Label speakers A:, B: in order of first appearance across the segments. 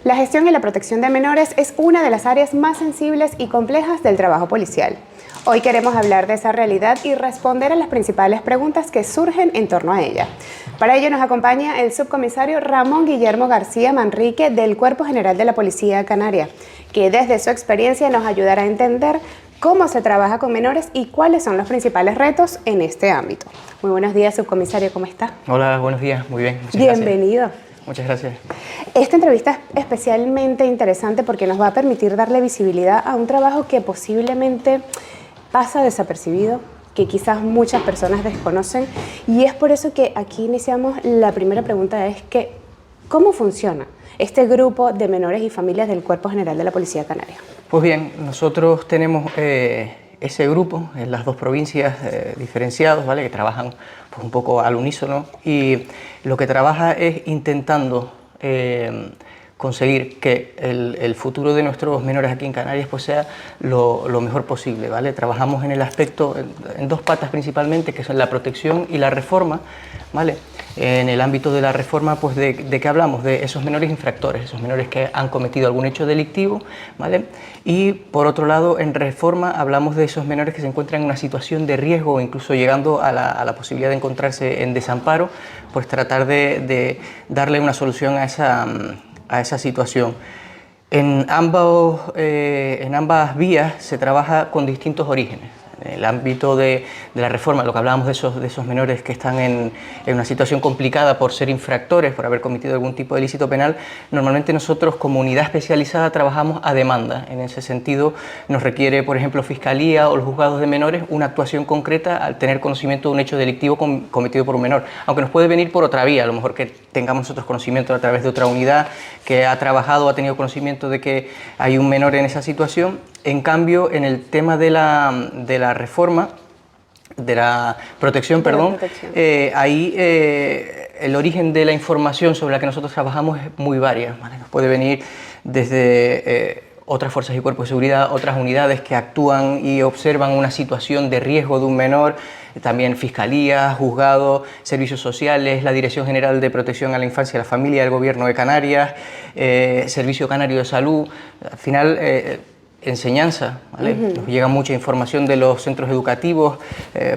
A: La gestión y la protección de menores es una de las áreas más sensibles y complejas del trabajo policial. Hoy queremos hablar de esa realidad y responder a las principales preguntas que surgen en torno a ella. Para ello nos acompaña el subcomisario Ramón Guillermo García Manrique del Cuerpo General de la Policía Canaria, que desde su experiencia nos ayudará a entender cómo se trabaja con menores y cuáles son los principales retos en este ámbito. Muy buenos días, subcomisario, ¿cómo está?
B: Hola, buenos días, muy bien.
A: Bienvenido.
B: Gracias. Muchas gracias.
A: Esta entrevista es especialmente interesante porque nos va a permitir darle visibilidad a un trabajo que posiblemente pasa desapercibido, que quizás muchas personas desconocen, y es por eso que aquí iniciamos. La primera pregunta es que, ¿cómo funciona este grupo de menores y familias del Cuerpo General de la Policía Canaria?
B: Pues bien, nosotros tenemos ese grupo en las dos provincias diferenciados, ¿vale? Que trabajan pues, un poco al unísono, y lo que trabaja es intentando conseguir que el futuro de nuestros menores aquí en Canarias pues sea lo mejor posible, ¿vale? Trabajamos en el aspecto, en dos patas principalmente, que son la protección y la reforma, ¿vale? En el ámbito de la reforma, pues ¿de qué hablamos? De esos menores infractores, esos menores que han cometido algún hecho delictivo, ¿vale? Y por otro lado, en reforma hablamos de esos menores que se encuentran en una situación de riesgo o incluso llegando a la posibilidad de encontrarse en desamparo, pues tratar de darle una solución a esa situación. En ambas vías se trabaja con distintos orígenes. En el ámbito de la reforma, lo que hablábamos de esos menores que están en una situación complicada por ser infractores, por haber cometido algún tipo de ilícito penal, normalmente nosotros como unidad especializada trabajamos a demanda. En ese sentido nos requiere, por ejemplo, Fiscalía o los juzgados de menores una actuación concreta al tener conocimiento de un hecho delictivo cometido por un menor, aunque nos puede venir por otra vía, a lo mejor que tengamos nosotros conocimiento a través de otra unidad que ha trabajado, ha tenido conocimiento de que hay un menor en esa situación. En cambio, en el tema de la reforma, de la protección, ahí el origen de la información sobre la que nosotros trabajamos es muy varia, ¿vale? Nos puede venir desde otras fuerzas y cuerpos de seguridad, otras unidades que actúan y observan una situación de riesgo de un menor, también Fiscalía, Juzgado, Servicios Sociales, la Dirección General de Protección a la Infancia y la Familia del Gobierno de Canarias, Servicio Canario de Salud. Al final, enseñanza, ¿vale? Nos llega mucha información de los centros educativos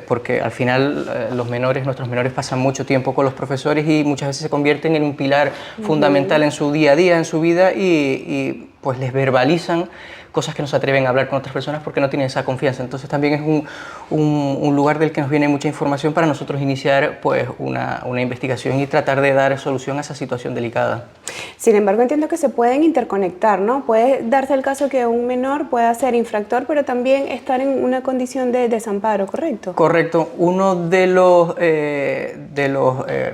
B: porque al final nuestros menores pasan mucho tiempo con los profesores y muchas veces se convierten en un pilar fundamental en su día a día, en su vida, y pues les verbalizan cosas que no se atreven a hablar con otras personas porque no tienen esa confianza. Entonces también es un lugar del que nos viene mucha información para nosotros iniciar pues una investigación y tratar de dar solución a esa situación delicada.
A: Sin embargo, entiendo que se pueden interconectar, ¿no? Puede darse el caso que un menor pueda ser infractor, pero también estar en una condición de desamparo, ¿correcto? Correcto.
B: Uno de los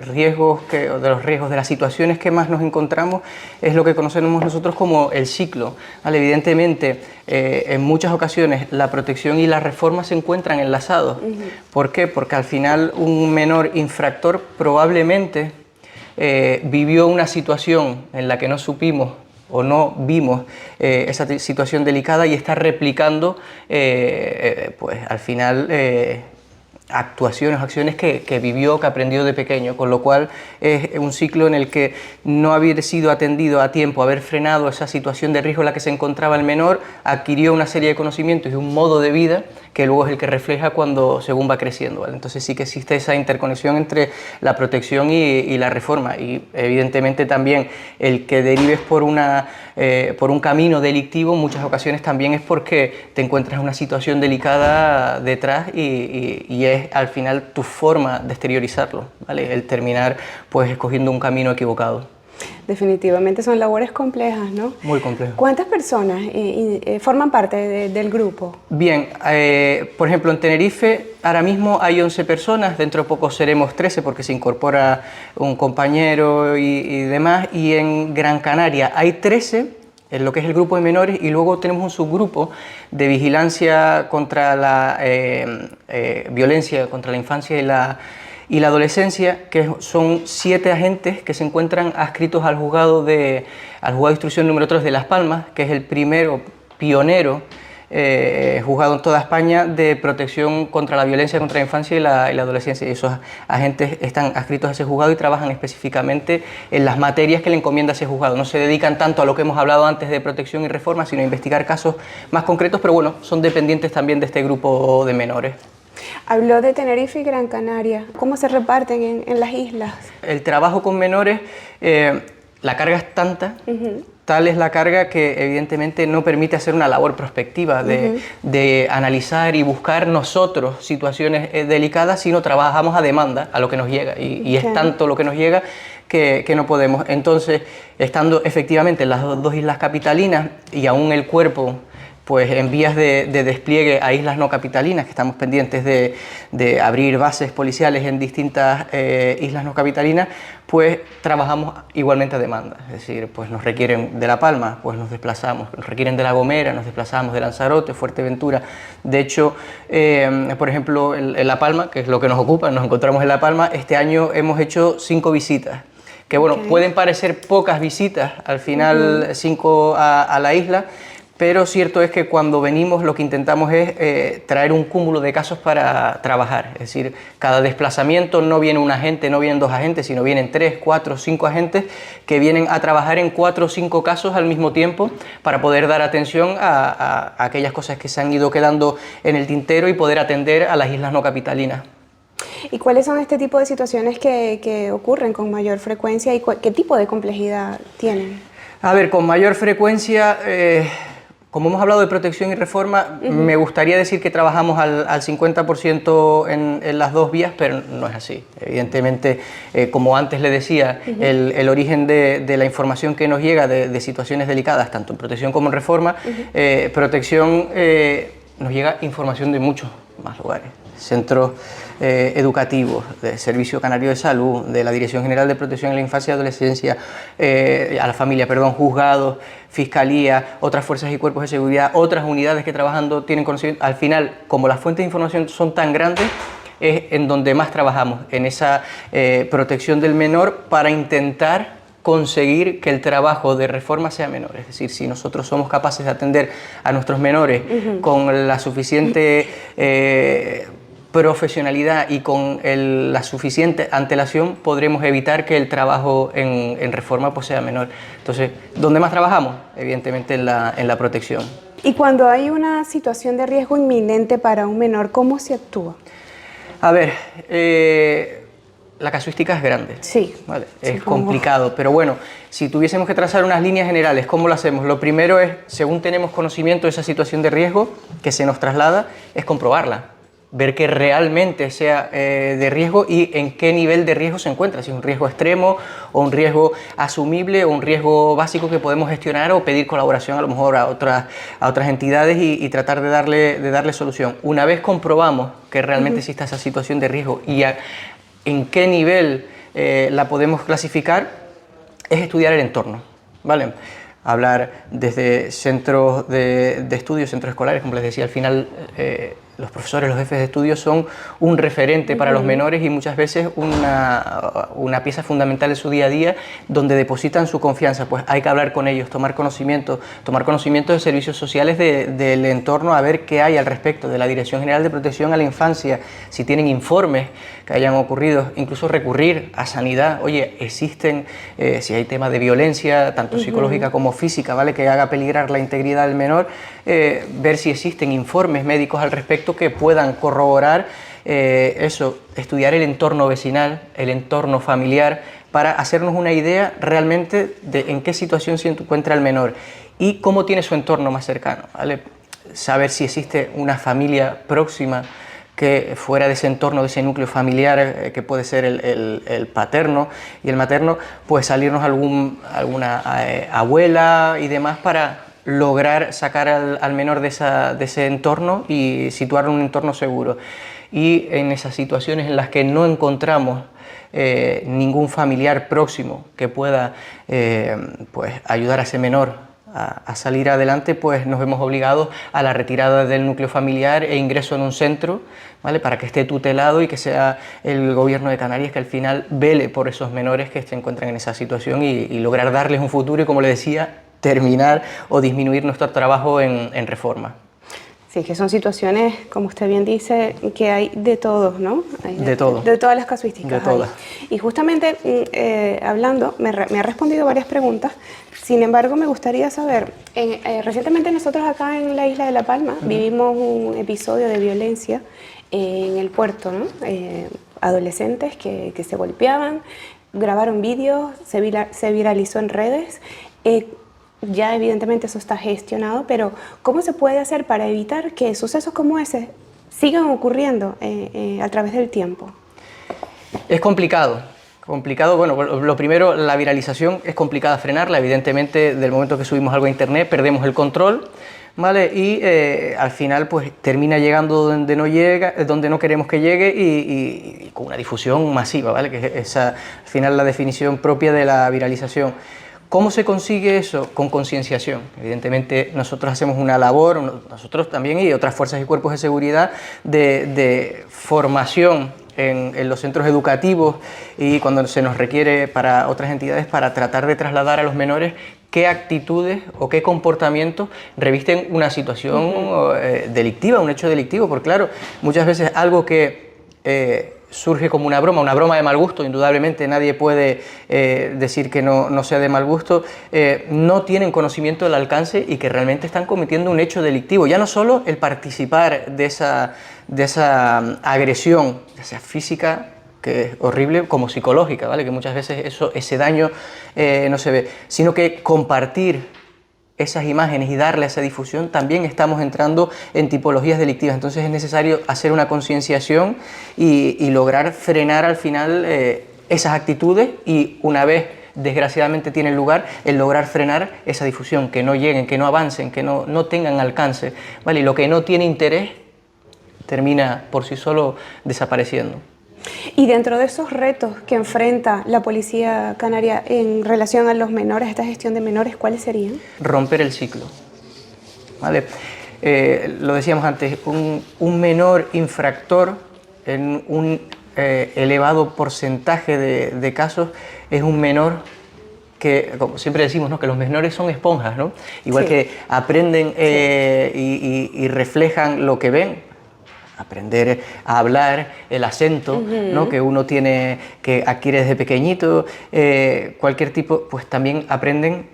B: riesgos de las situaciones que más nos encontramos es lo que conocemos nosotros como el ciclo, ¿vale? Evidentemente, en muchas ocasiones la protección y la reforma se encuentran enlazados. ¿Por qué? Porque al final un menor infractor probablemente vivió una situación en la que no supimos o no vimos esa situación delicada y está replicando pues al final acciones que vivió, que aprendió de pequeño, con lo cual es un ciclo en el que no haber sido atendido a tiempo, haber frenado esa situación de riesgo en la que se encontraba el menor, adquirió una serie de conocimientos y un modo de vida que luego es el que refleja según va creciendo, ¿vale? Entonces sí que existe esa interconexión entre la protección y la reforma, y evidentemente también el que derives por un camino delictivo en muchas ocasiones también es porque te encuentras en una situación delicada detrás y es al final tu forma de exteriorizarlo, ¿vale? El terminar pues escogiendo un camino equivocado.
A: Definitivamente son labores complejas, ¿no?
B: Muy complejas.
A: ¿Cuántas personas forman parte del grupo?
B: Bien, por ejemplo en Tenerife ahora mismo hay 11 personas, dentro de poco seremos 13 porque se incorpora un compañero y demás, y en Gran Canaria hay 13 en lo que es el grupo de menores, y luego tenemos un subgrupo de vigilancia contra la violencia contra la infancia y la adolescencia, que son 7 agentes que se encuentran adscritos al juzgado de instrucción número 3 de Las Palmas, que es el primero pionero juzgado en toda España de protección contra la violencia contra la infancia y la adolescencia, y esos agentes están adscritos a ese juzgado y trabajan específicamente en las materias que le encomienda ese juzgado. No se dedican tanto a lo que hemos hablado antes de protección y reforma, sino a investigar casos más concretos, pero bueno, son dependientes también de este grupo de menores.
A: Habló de Tenerife y Gran Canaria. ¿Cómo se reparten en las islas?
B: El trabajo con menores, la carga es tanta, tal es la carga que evidentemente no permite hacer una labor prospectiva de analizar y buscar nosotros situaciones delicadas, sino trabajamos a demanda, a lo que nos llega, y es tanto lo que nos llega que no podemos. Entonces, estando efectivamente en las dos islas capitalinas y aún el cuerpo pues en vías de despliegue a islas no capitalinas, que estamos pendientes de abrir bases policiales en distintas islas no capitalinas, pues trabajamos igualmente a demanda. Es decir, pues nos requieren de La Palma, pues nos desplazamos, nos requieren de La Gomera, nos desplazamos de Lanzarote, Fuerteventura. De hecho, por ejemplo, en La Palma, que es lo que nos ocupa, nos encontramos en La Palma, este año hemos hecho 5 visitas. Que bueno, pueden parecer pocas visitas, al final 5 a la isla, pero cierto es que cuando venimos lo que intentamos es traer un cúmulo de casos para trabajar. Es decir, cada desplazamiento no viene un agente, no vienen 2 agentes, sino vienen 3, 4, 5 agentes que vienen a trabajar en 4 o 5 casos al mismo tiempo para poder dar atención a aquellas cosas que se han ido quedando en el tintero y poder atender a las islas no capitalinas.
A: ¿Y cuáles son este tipo de situaciones que ocurren con mayor frecuencia y qué tipo de complejidad tienen?
B: A ver, con mayor frecuencia, como hemos hablado de protección y reforma, me gustaría decir que trabajamos al 50% en las 2 vías, pero no es así. Evidentemente, como antes le decía, el origen de la información que nos llega de situaciones delicadas, tanto en protección como en reforma, protección nos llega información de muchos más lugares. Centros educativos, del Servicio Canario de Salud, de la Dirección General de Protección a la Infancia y Adolescencia, a la familia, perdón, juzgados, fiscalía, otras fuerzas y cuerpos de seguridad, otras unidades que trabajando tienen conocimiento. Al final, como las fuentes de información son tan grandes, es en donde más trabajamos, en esa protección del menor para intentar conseguir que el trabajo de reforma sea menor. Es decir, si nosotros somos capaces de atender a nuestros menores con la suficiente profesionalidad y con la suficiente antelación, podremos evitar que el trabajo en reforma pues sea menor. Entonces, ¿dónde más trabajamos? Evidentemente en la protección.
A: Y cuando hay una situación de riesgo inminente para un menor, ¿cómo se actúa?
B: A ver, la casuística es grande,
A: sí,
B: ¿vale? Es complicado, pero bueno, si tuviésemos que trazar unas líneas generales, ¿cómo lo hacemos? Lo primero es, según tenemos conocimiento de esa situación de riesgo que se nos traslada, es comprobarla, ver que realmente sea de riesgo y en qué nivel de riesgo se encuentra, si es un riesgo extremo o un riesgo asumible o un riesgo básico que podemos gestionar o pedir colaboración a lo mejor a otras entidades y tratar de darle solución. Una vez comprobamos que realmente existe esa situación de riesgo y en qué nivel la podemos clasificar, es estudiar el entorno, ¿vale? Hablar desde centros de estudio, centros escolares, como les decía, al final los profesores, los jefes de estudio son un referente para los menores y muchas veces una pieza fundamental de su día a día donde depositan su confianza. Pues hay que hablar con ellos, tomar conocimiento de servicios sociales del entorno, a ver qué hay al respecto, de la Dirección General de Protección a la Infancia, si tienen informes que hayan ocurrido, incluso recurrir a sanidad. Oye, existen, si hay temas de violencia, tanto psicológica como física, ¿vale?, que haga peligrar la integridad del menor, ver si existen informes médicos al respecto que puedan corroborar eso, estudiar el entorno vecinal, el entorno familiar, para hacernos una idea realmente de en qué situación se encuentra el menor y cómo tiene su entorno más cercano, ¿vale? Saber si existe una familia próxima que fuera de ese entorno, de ese núcleo familiar, que puede ser el paterno y el materno, pues salirnos alguna abuela y demás para lograr sacar al menor de ese entorno y situarlo en un entorno seguro. Y en esas situaciones en las que no encontramos ningún familiar próximo que pueda pues ayudar a ese menor a salir adelante, pues nos vemos obligados a la retirada del núcleo familiar e ingreso en un centro, ¿vale?, para que esté tutelado y que sea el Gobierno de Canarias que al final vele por esos menores que se encuentran en esa situación y lograr darles un futuro y, como le decía, terminar o disminuir nuestro trabajo en reforma.
A: Sí, que son situaciones, como usted bien dice, que hay de todos, ¿no? Hay
B: De todo.
A: De todas las casuísticas.
B: De todas.
A: Y justamente hablando, me ha respondido varias preguntas. Sin embargo, me gustaría saber, recientemente nosotros acá en la isla de La Palma vivimos un episodio de violencia en el puerto, ¿no? Adolescentes que se golpeaban, grabaron vídeos, se viralizó en redes. Ya evidentemente eso está gestionado, pero ¿cómo se puede hacer para evitar que sucesos como ese sigan ocurriendo a través del tiempo?
B: Es complicado. Complicado, bueno, lo primero, la viralización es complicada frenarla, evidentemente del momento que subimos algo a internet perdemos el control, ¿vale? Y al final pues termina llegando donde no llega, donde no queremos que llegue y con una difusión masiva, ¿vale? Que es al final la definición propia de la viralización. ¿Cómo se consigue eso? Con concienciación. Evidentemente nosotros hacemos una labor, nosotros también y otras fuerzas y cuerpos de seguridad, de formación en los centros educativos y cuando se nos requiere para otras entidades para tratar de trasladar a los menores qué actitudes o qué comportamientos revisten una situación delictiva, un hecho delictivo, porque claro, muchas veces algo que surge como una broma de mal gusto, indudablemente nadie puede decir que no sea de mal gusto, no tienen conocimiento del alcance y que realmente están cometiendo un hecho delictivo. Ya no solo el participar de esa agresión, ya sea física, que es horrible, como psicológica, ¿vale? Que muchas veces ese daño no se ve, sino que compartir esas imágenes y darle esa difusión, también estamos entrando en tipologías delictivas. Entonces es necesario hacer una concienciación y lograr frenar al final esas actitudes y una vez desgraciadamente tienen lugar, el lograr frenar esa difusión, que no lleguen, que no avancen, que no tengan alcance, ¿vale? Y lo que no tiene interés termina por sí solo desapareciendo.
A: Y dentro de esos retos que enfrenta la Policía Canaria en relación a los menores, esta gestión de menores, ¿cuáles serían? Romper
B: el ciclo, ¿vale? Lo decíamos antes, un menor infractor en un elevado porcentaje de casos es un menor que, como siempre decimos, ¿no? Que los menores son esponjas, ¿no? Igual sí. Que aprenden y reflejan lo que ven. Aprender a hablar, el acento, ¿no? Que uno tiene, que adquiere desde pequeñito, cualquier tipo, pues también aprenden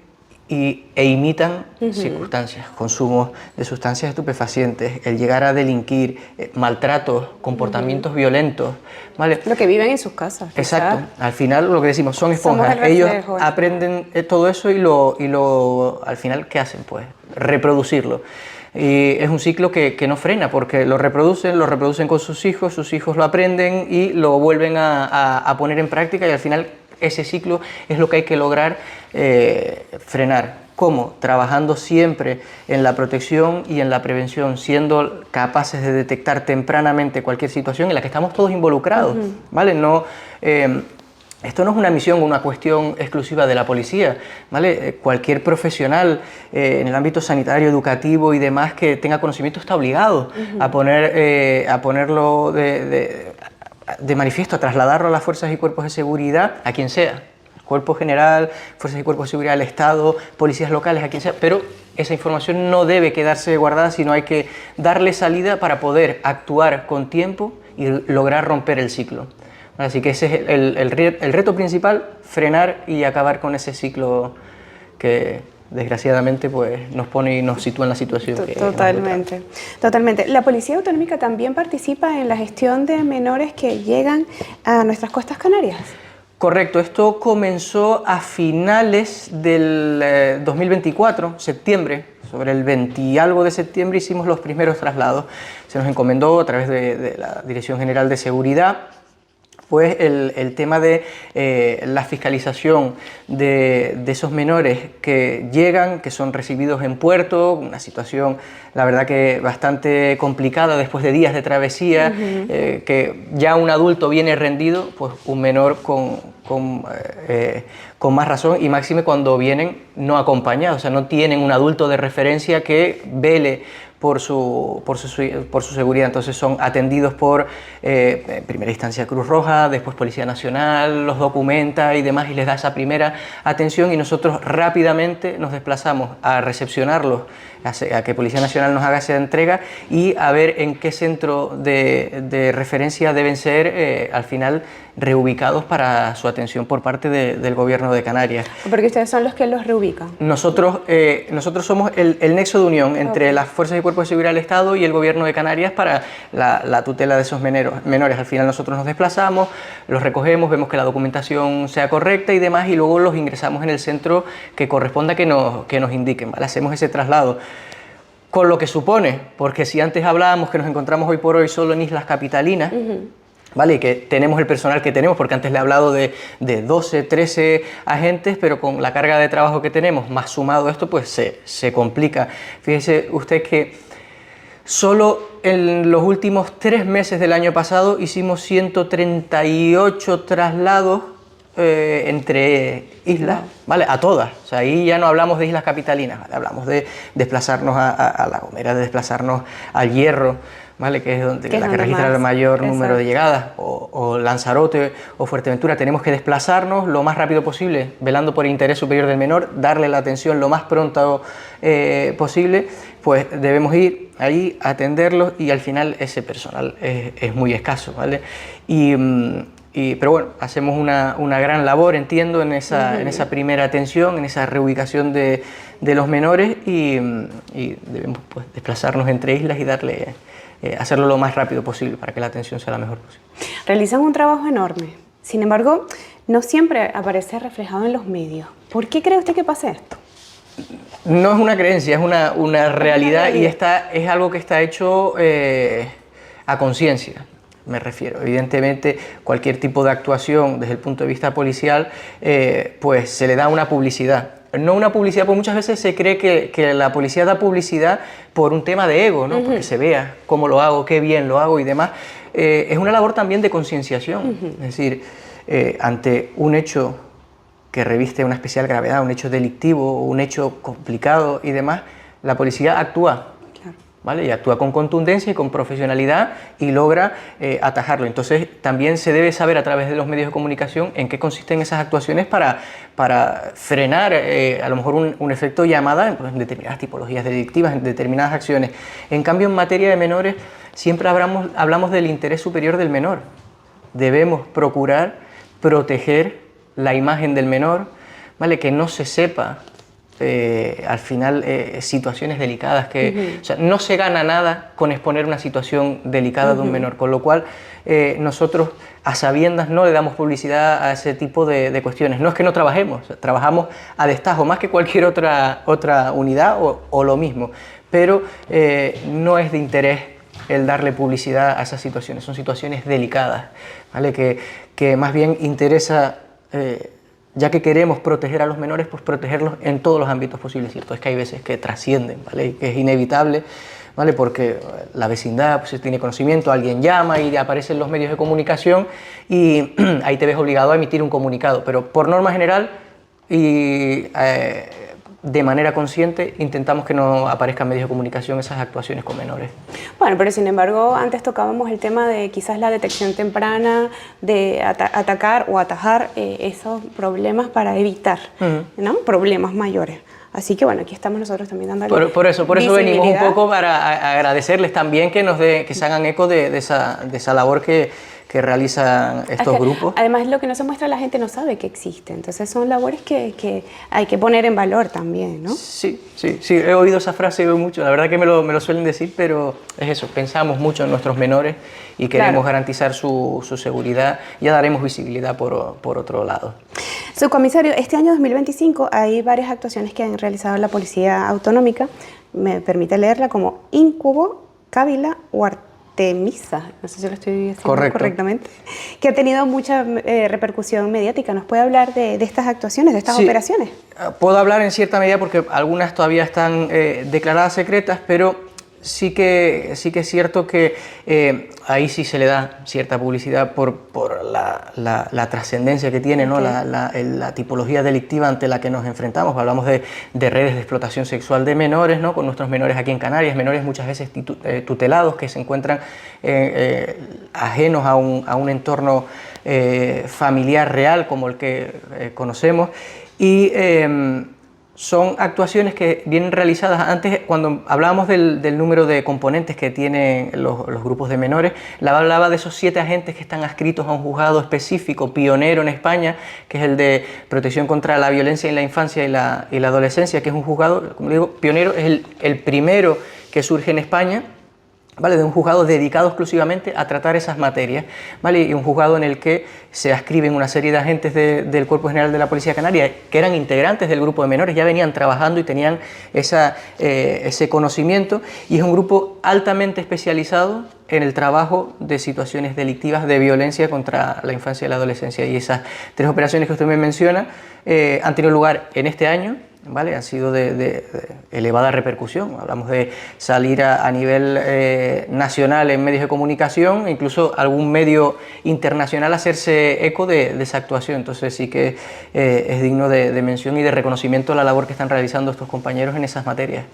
B: e imitan circunstancias, consumos de sustancias estupefacientes, el llegar a delinquir, maltratos, comportamientos violentos, ¿vale?
A: Lo que viven en sus casas.
B: Exacto, al final lo que decimos son esponjas, ellos aprenden todo eso y al final, ¿qué hacen? Pues reproducirlo. Y es un ciclo que no frena porque lo reproducen con sus hijos lo aprenden y lo vuelven a poner en práctica y al final ese ciclo es lo que hay que lograr frenar. ¿Cómo? Trabajando siempre en la protección y en la prevención, siendo capaces de detectar tempranamente cualquier situación en la que estamos todos involucrados, ¿vale? Esto no es una misión o una cuestión exclusiva de la policía, ¿vale? Cualquier profesional en el ámbito sanitario, educativo y demás que tenga conocimiento está obligado a ponerlo de manifiesto, a trasladarlo a las fuerzas y cuerpos de seguridad, a quien sea. Cuerpo general, fuerzas y cuerpos de seguridad del Estado, policías locales, a quien sea, pero esa información no debe quedarse guardada, sino hay que darle salida para poder actuar con tiempo y lograr romper el ciclo. Así que ese es el reto principal, frenar y acabar con ese ciclo que desgraciadamente pues, nos pone y nos sitúa en la situación.
A: Totalmente. ¿La Policía Autonómica también participa en la gestión de menores que llegan a nuestras costas canarias?
B: Correcto, esto comenzó a finales del 2024, septiembre, sobre el 20 y algo de septiembre hicimos los primeros traslados. Se nos encomendó a través de la Dirección General de Seguridad pues el tema de la fiscalización de esos menores que llegan, que son recibidos en puerto, una situación la verdad que bastante complicada después de días de travesía, que ya un adulto viene rendido, pues un menor con con más razón, y máxime cuando vienen no acompañados, o sea, no tienen un adulto de referencia que vele por su seguridad. Entonces son atendidos por, en primera instancia, Cruz Roja, después Policía Nacional, los documenta y demás, y les da esa primera atención, y nosotros rápidamente nos desplazamos a recepcionarlos, a que Policía Nacional nos haga esa entrega y a ver en qué centro de referencia deben ser al final reubicados para su atención por parte del Gobierno de Canarias.
A: Porque ustedes son los que los reubican.
B: Nosotros somos el nexo de unión entre las fuerzas y cuerpos de seguridad del Estado y el Gobierno de Canarias para la tutela de esos menores. Al final nosotros nos desplazamos, los recogemos, vemos que la documentación sea correcta y demás, y luego los ingresamos en el centro que corresponda que nos indiquen, ¿vale? Hacemos ese traslado. Con lo que supone, porque si antes hablábamos que nos encontramos hoy por hoy solo en islas capitalinas, ¿vale? Y que tenemos el personal que tenemos, porque antes le he hablado de 12, 13 agentes, pero con la carga de trabajo que tenemos, más sumado esto, pues se complica. Fíjese usted que solo en los últimos 3 meses del año pasado hicimos 138 traslados entre islas, ¿vale? A todas. O sea, ahí ya no hablamos de islas capitalinas, ¿vale? Hablamos de desplazarnos a La Gomera, de desplazarnos al Hierro, ¿vale? Que es la que registra el mayor número de llegadas, o Lanzarote o Fuerteventura. Tenemos que desplazarnos lo más rápido posible, velando por el interés superior del menor, darle la atención lo más pronto posible, pues debemos ir ahí, atenderlos, y al final ese personal es muy escaso, ¿vale? Pero bueno, hacemos una gran labor, entiendo, en esa primera atención, en esa reubicación de los menores, y debemos, pues, desplazarnos entre islas y hacerlo lo más rápido posible para que la atención sea la mejor posible.
A: Realizan un trabajo enorme, sin embargo, no siempre aparece reflejado en los medios. ¿Por qué cree usted que pasa esto?
B: No es una creencia, es una realidad, y es algo que está hecho a conciencia. Me refiero, evidentemente, cualquier tipo de actuación desde el punto de vista policial, pues se le da una publicidad. No una publicidad, porque muchas veces se cree que la policía da publicidad por un tema de ego, ¿no? Porque se vea cómo lo hago, qué bien lo hago y demás. Es una labor también de concienciación, es decir, ante un hecho que reviste una especial gravedad, un hecho delictivo, un hecho complicado y demás, la policía actúa. ¿Vale? Y actúa con contundencia y con profesionalidad y logra atajarlo. Entonces también se debe saber a través de los medios de comunicación en qué consisten esas actuaciones para frenar a lo mejor un efecto llamada en determinadas tipologías delictivas, en determinadas acciones. En cambio, en materia de menores siempre hablamos del interés superior del menor. Debemos procurar proteger la imagen del menor, ¿vale? Que no se sepa al final situaciones delicadas, o sea, no se gana nada con exponer una situación delicada de un menor, con lo cual nosotros a sabiendas no le damos publicidad a ese tipo de cuestiones. No es que no trabajemos, trabajamos a destajo más que cualquier otra unidad o lo mismo, pero no es de interés el darle publicidad a esas situaciones, son situaciones delicadas, ¿vale? Que más bien interesa, ya que queremos proteger a los menores, pues protegerlos en todos los ámbitos posibles, ¿cierto? Es que hay veces que trascienden, ¿vale? Y que es inevitable, ¿vale? Porque la vecindad pues, tiene conocimiento, alguien llama y aparecen los medios de comunicación y ahí te ves obligado a emitir un comunicado, pero por norma general y de manera consciente intentamos que no aparezcan medios de comunicación esas actuaciones con menores.
A: Bueno, pero sin embargo, antes tocábamos el tema de quizás la detección temprana, de atacar o atajar esos problemas para evitar, ¿no? Problemas mayores. Así que bueno, aquí estamos nosotros también dándole
B: por eso venimos un poco para agradecerles también que se hagan eco de esa labor que realizan estos grupos.
A: Además, lo que no se muestra, la gente no sabe que existe. Entonces son labores que hay que poner en valor también, ¿no?
B: Sí, he oído esa frase mucho. La verdad que me lo suelen decir, pero es eso, pensamos mucho en nuestros menores y queremos garantizar su seguridad. Ya daremos visibilidad por otro lado.
A: Subcomisario, este año 2025 hay varias actuaciones que han realizado la Policía Autonómica. Me permite leerla como Incubo, Cávila o Artemisa, no sé si lo estoy diciendo correctamente, que ha tenido mucha repercusión mediática. ¿Nos puede hablar de estas actuaciones, de estas operaciones?
B: Puedo hablar en cierta medida porque algunas todavía están declaradas secretas, pero sí que es cierto que ahí sí se le da cierta publicidad por la trascendencia que tiene, ¿no? La tipología delictiva ante la que nos enfrentamos. Hablamos de redes de explotación sexual de menores, ¿no? Con nuestros menores aquí en Canarias, menores muchas veces tutelados que se encuentran ajenos a un entorno familiar real como el que conocemos, y son actuaciones que vienen realizadas. Antes, cuando hablábamos del número de componentes que tienen los grupos de menores, hablaba de esos 7 agentes que están adscritos a un juzgado específico, pionero en España, que es el de protección contra la violencia en la infancia y la adolescencia, que es un juzgado, como digo, pionero, es el primero que surge en España, ¿vale? De un juzgado dedicado exclusivamente a tratar esas materias, ¿vale? Y un juzgado en el que se adscriben una serie de agentes del Cuerpo General de la Policía Canaria que eran integrantes del grupo de menores, ya venían trabajando y tenían ese conocimiento, y es un grupo altamente especializado en el trabajo de situaciones delictivas de violencia contra la infancia y la adolescencia. Y esas 3 operaciones que usted me menciona han tenido lugar en este año, ¿vale? Han sido de elevada repercusión. Hablamos de salir a nivel nacional en medios de comunicación, incluso algún medio internacional hacerse eco de esa actuación. Entonces sí que es digno de mención y de reconocimiento la labor que están realizando estos compañeros en esas materias.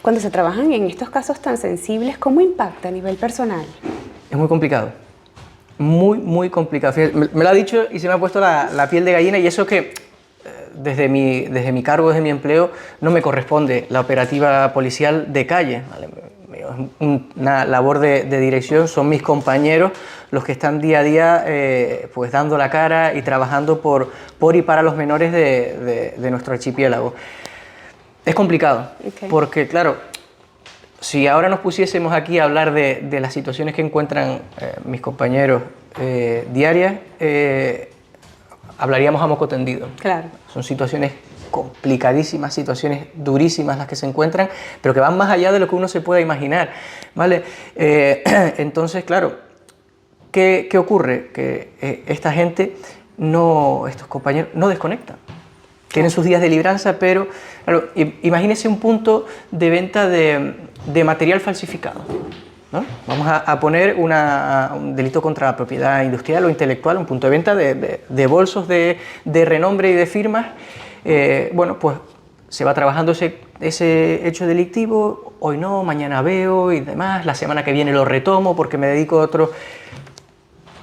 A: Cuando se trabajan en estos casos tan sensibles, ¿cómo impacta a nivel personal?
B: Es muy complicado. Muy complicado. Me lo ha dicho y se me ha puesto la piel de gallina, y eso que desde mi cargo, desde mi empleo, no me corresponde la operativa policial de calle, ¿vale? Es una labor de dirección, son mis compañeros los que están día a día pues dando la cara y trabajando por y para los menores de nuestro archipiélago. Es complicado, porque claro, si ahora nos pusiésemos aquí a hablar de las situaciones que encuentran mis compañeros diarias, hablaríamos a moco tendido.
A: Claro.
B: Son situaciones complicadísimas, situaciones durísimas las que se encuentran, pero que van más allá de lo que uno se pueda imaginar, ¿vale? Entonces, claro, ¿qué ocurre? Que esta gente, estos compañeros, no desconectan. Tienen sus días de libranza, pero claro, imagínese un punto de venta de material falsificado, ¿no? Vamos a poner un delito contra la propiedad industrial o intelectual, un punto de venta de bolsos de renombre y de firmas. Bueno, pues se va trabajando ese hecho delictivo, hoy no, mañana veo y demás, la semana que viene lo retomo porque me dedico a otro.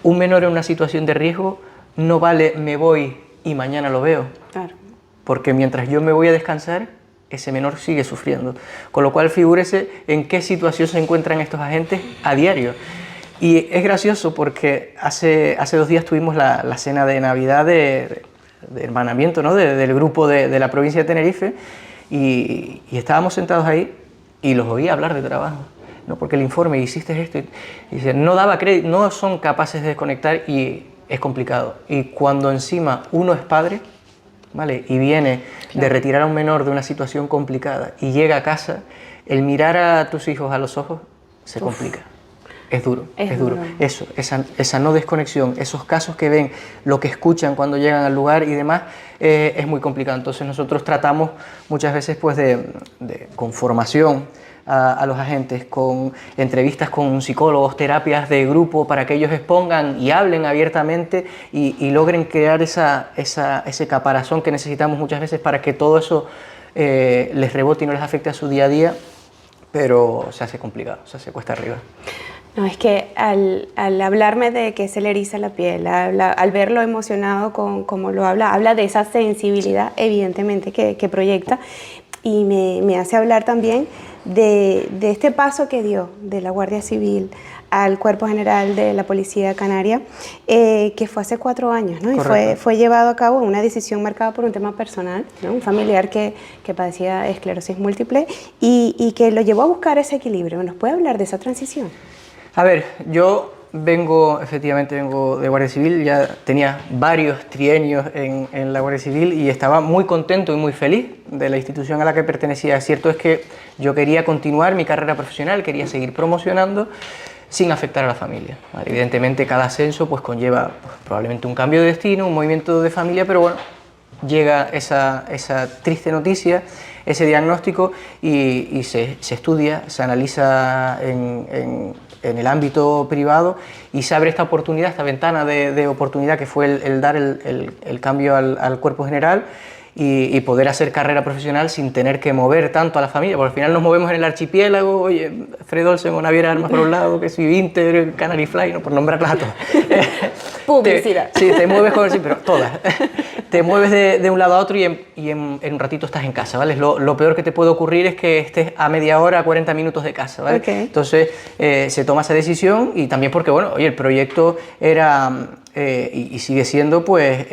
B: Un menor en una situación de riesgo no vale me voy y mañana lo veo.
A: Claro.
B: Porque mientras yo me voy a descansar, ese menor sigue sufriendo. Con lo cual, figúrese en qué situación se encuentran estos agentes a diario. Y es gracioso porque hace 2 días tuvimos la cena de Navidad de hermanamiento, ¿no? del grupo de la provincia de Tenerife, y estábamos sentados ahí y los oía hablar de trabajo, ¿no? Porque el informe, hiciste esto, y dice, no daba crédito, no son capaces de desconectar, y es complicado. Y cuando encima uno es padre, ¿vale? Y viene de retirar a un menor de una situación complicada y llega a casa, el mirar a tus hijos a los ojos se complica. Es duro, es duro. Eso, esa no desconexión, esos casos que ven, lo que escuchan cuando llegan al lugar y demás, es muy complicado. Entonces nosotros tratamos muchas veces pues con formación a los agentes, con entrevistas con psicólogos, terapias de grupo, para que ellos expongan y hablen abiertamente y logren crear ese caparazón que necesitamos muchas veces para que todo eso les rebote y no les afecte a su día a día, pero se hace complicado, se hace cuesta arriba.
A: No, es que al hablarme de que se le eriza la piel, al verlo emocionado como lo habla de esa sensibilidad evidentemente que proyecta, y me hace hablar también de este paso que dio de la Guardia Civil al Cuerpo General de la Policía Canaria, que fue hace 4 años, ¿no? Y fue llevado a cabo una decisión marcada por un tema personal, ¿no? Un familiar que padecía esclerosis múltiple y que lo llevó a buscar ese equilibrio. ¿Nos puede hablar de esa transición?
B: A ver, yo efectivamente vengo de Guardia Civil, ya tenía varios trienios en la Guardia Civil y estaba muy contento y muy feliz de la institución a la que pertenecía. Cierto es que yo quería continuar mi carrera profesional, quería seguir promocionando sin afectar a la familia. ¿Vale? Evidentemente cada ascenso pues conlleva probablemente un cambio de destino, un movimiento de familia, pero bueno, llega esa triste noticia, ese diagnóstico, y se estudia, se analiza en el ámbito privado y se abre esta oportunidad, esta ventana de oportunidad que fue el dar el cambio al cuerpo general y poder hacer carrera profesional sin tener que mover tanto a la familia, porque al final nos movemos en el archipiélago, oye, Fred Olsen o Naviera Armas por un lado, que soy Inter, Canary Fly, no, por nombrarlas a todas.
A: Publicidad.
B: Sí, te mueves con sí, pero todas. Te mueves de un lado a otro y en un ratito estás en casa, ¿vale? Lo peor que te puede ocurrir es que estés a media hora, 40 minutos de casa, ¿vale?
A: Okay.
B: Entonces se toma esa decisión y también porque, bueno, oye, el proyecto era y sigue siendo, pues,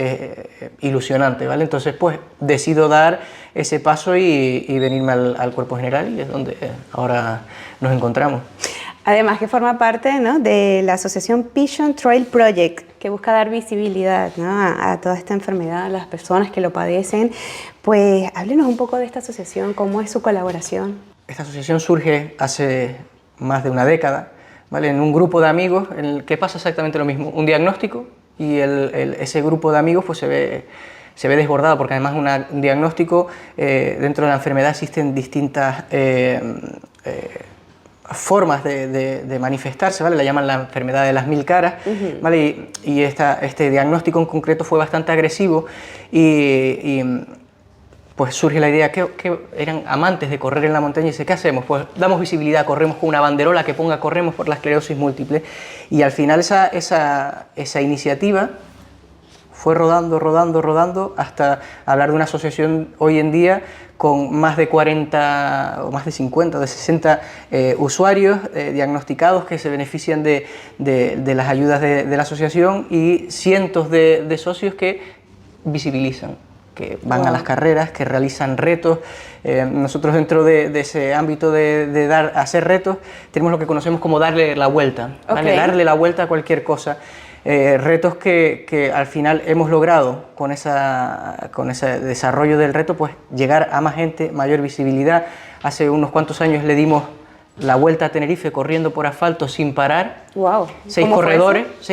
B: ilusionante, ¿vale? Entonces, pues, decido dar ese paso y venirme al cuerpo general y es donde ahora nos encontramos.
A: Además que forma parte, ¿no?, de la asociación Pigeon Trail Project, que busca dar visibilidad, ¿no?, a toda esta enfermedad, a las personas que lo padecen. Pues háblenos un poco de esta asociación, cómo es su colaboración.
B: Esta asociación surge hace más de una década, ¿vale?, en un grupo de amigos en el que pasa exactamente lo mismo, un diagnóstico y ese grupo de amigos pues se ve desbordado porque además un diagnóstico, dentro de la enfermedad existen distintas formas de manifestarse, ¿vale? La llaman la enfermedad de las 1000 caras, ¿vale? Y este diagnóstico en concreto fue bastante agresivo y pues surge la idea que eran amantes de correr en la montaña y dice, ¿qué hacemos? Pues damos visibilidad, corremos con una banderola que ponga corremos por la esclerosis múltiple y al final esa iniciativa fue rodando hasta hablar de una asociación hoy en día con más de 40 o más de 50, de 60 usuarios diagnosticados que se benefician de las ayudas de la asociación y cientos de socios que visibilizan, que van a las carreras, que realizan retos. Nosotros dentro de ese ámbito de hacer retos tenemos lo que conocemos como darle la vuelta, ¿vale? Darle la vuelta a cualquier cosa. Retos que al final hemos logrado con ese desarrollo del reto, pues llegar a más gente, mayor visibilidad. Hace unos cuantos años le dimos la vuelta a Tenerife corriendo por asfalto sin parar.
A: Wow.
B: 6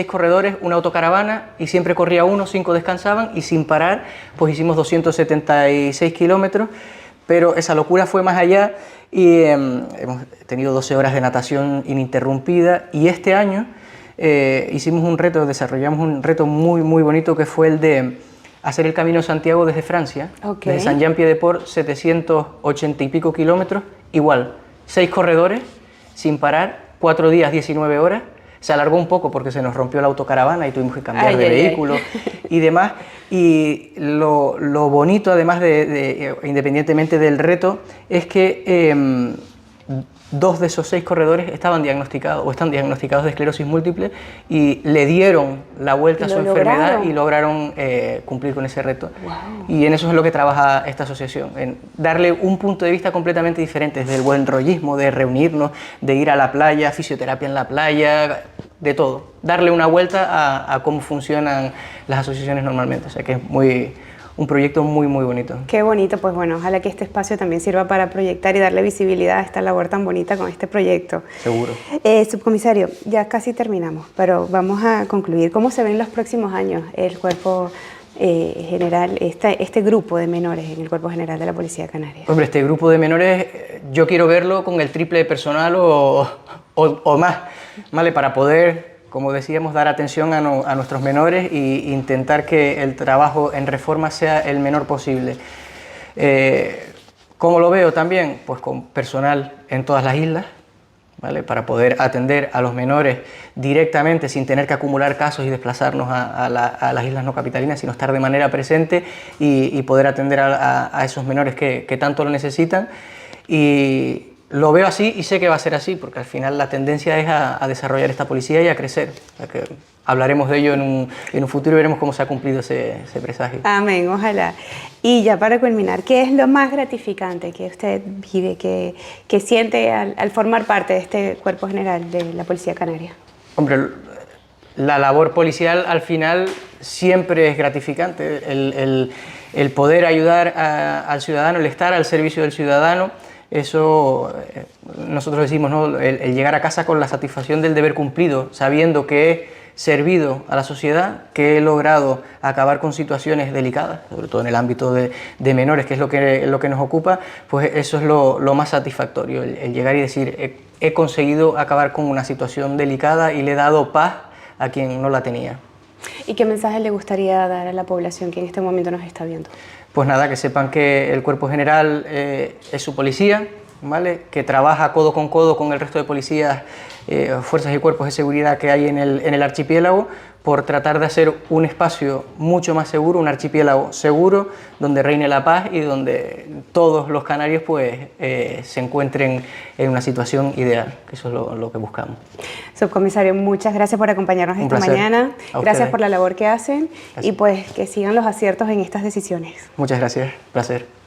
B: corredores, una autocaravana y siempre corría uno, 5 descansaban y sin parar pues hicimos 276 kilómetros, pero esa locura fue más allá y hemos tenido 12 horas de natación ininterrumpida y este año desarrollamos un reto muy bonito que fue el de hacer el Camino de Santiago desde Francia, desde Saint-Jean-Pied-de-Port, 780 y pico kilómetros, igual, 6 corredores, sin parar, 4 días, 19 horas, se alargó un poco porque se nos rompió la autocaravana y tuvimos que cambiar de vehículo y demás, y lo bonito además independientemente del reto, es que 2 de esos 6 corredores estaban diagnosticados o están diagnosticados de esclerosis múltiple y le dieron la vuelta a su enfermedad y lograron cumplir con ese reto. Wow. Y en eso es lo que trabaja esta asociación, en darle un punto de vista completamente diferente, desde el buen rollismo, de reunirnos, de ir a la playa, fisioterapia en la playa, de todo. Darle una vuelta a cómo funcionan las asociaciones normalmente, o sea que es un proyecto muy bonito.
A: Qué bonito, pues bueno, ojalá que este espacio también sirva para proyectar y darle visibilidad a esta labor tan bonita con este proyecto.
B: Seguro.
A: Subcomisario, ya casi terminamos, pero vamos a concluir. ¿Cómo se ven los próximos años el cuerpo general, este grupo de menores en el cuerpo general de la Policía Canaria?
B: Hombre, este grupo de menores yo quiero verlo con el triple de personal o más, ¿vale? Para poder, como decíamos, dar atención a nuestros menores e intentar que el trabajo en reforma sea el menor posible. ¿Cómo lo veo también? Pues con personal en todas las islas, ¿vale? Para poder atender a los menores directamente sin tener que acumular casos y desplazarnos a las islas no capitalinas, sino estar de manera presente y poder atender a esos menores que tanto lo necesitan. Y lo veo así y sé que va a ser así, porque al final la tendencia es a desarrollar esta policía y a crecer. O sea que hablaremos de ello en un futuro y veremos cómo se ha cumplido ese presagio.
A: Amén, ojalá. Y ya para culminar, ¿qué es lo más gratificante que usted vive, que siente al formar parte de este cuerpo general de la Policía Canaria?
B: Hombre, la labor policial al final siempre es gratificante. El poder ayudar al ciudadano, el estar al servicio del ciudadano, eso nosotros decimos, ¿no? El llegar a casa con la satisfacción del deber cumplido, sabiendo que servido a la sociedad, que he logrado acabar con situaciones delicadas, sobre todo en el ámbito de menores, que es lo que nos ocupa, pues eso es lo más satisfactorio, el llegar y decir, he conseguido acabar con una situación delicada y le he dado paz a quien no la tenía.
A: ¿Y qué mensaje le gustaría dar a la población que en este momento nos está viendo?
B: Pues nada, que sepan que el Cuerpo General es su policía, ¿vale? Que trabaja codo con el resto de policías, fuerzas y cuerpos de seguridad que hay en el archipiélago, por tratar de hacer un espacio mucho más seguro, un archipiélago seguro, donde reine la paz y donde todos los canarios pues, se encuentren en una situación ideal, que eso es lo que buscamos.
A: Subcomisario, muchas gracias por acompañarnos esta mañana, gracias por la labor que hacen y pues que sigan los aciertos en estas decisiones.
B: Muchas gracias, placer.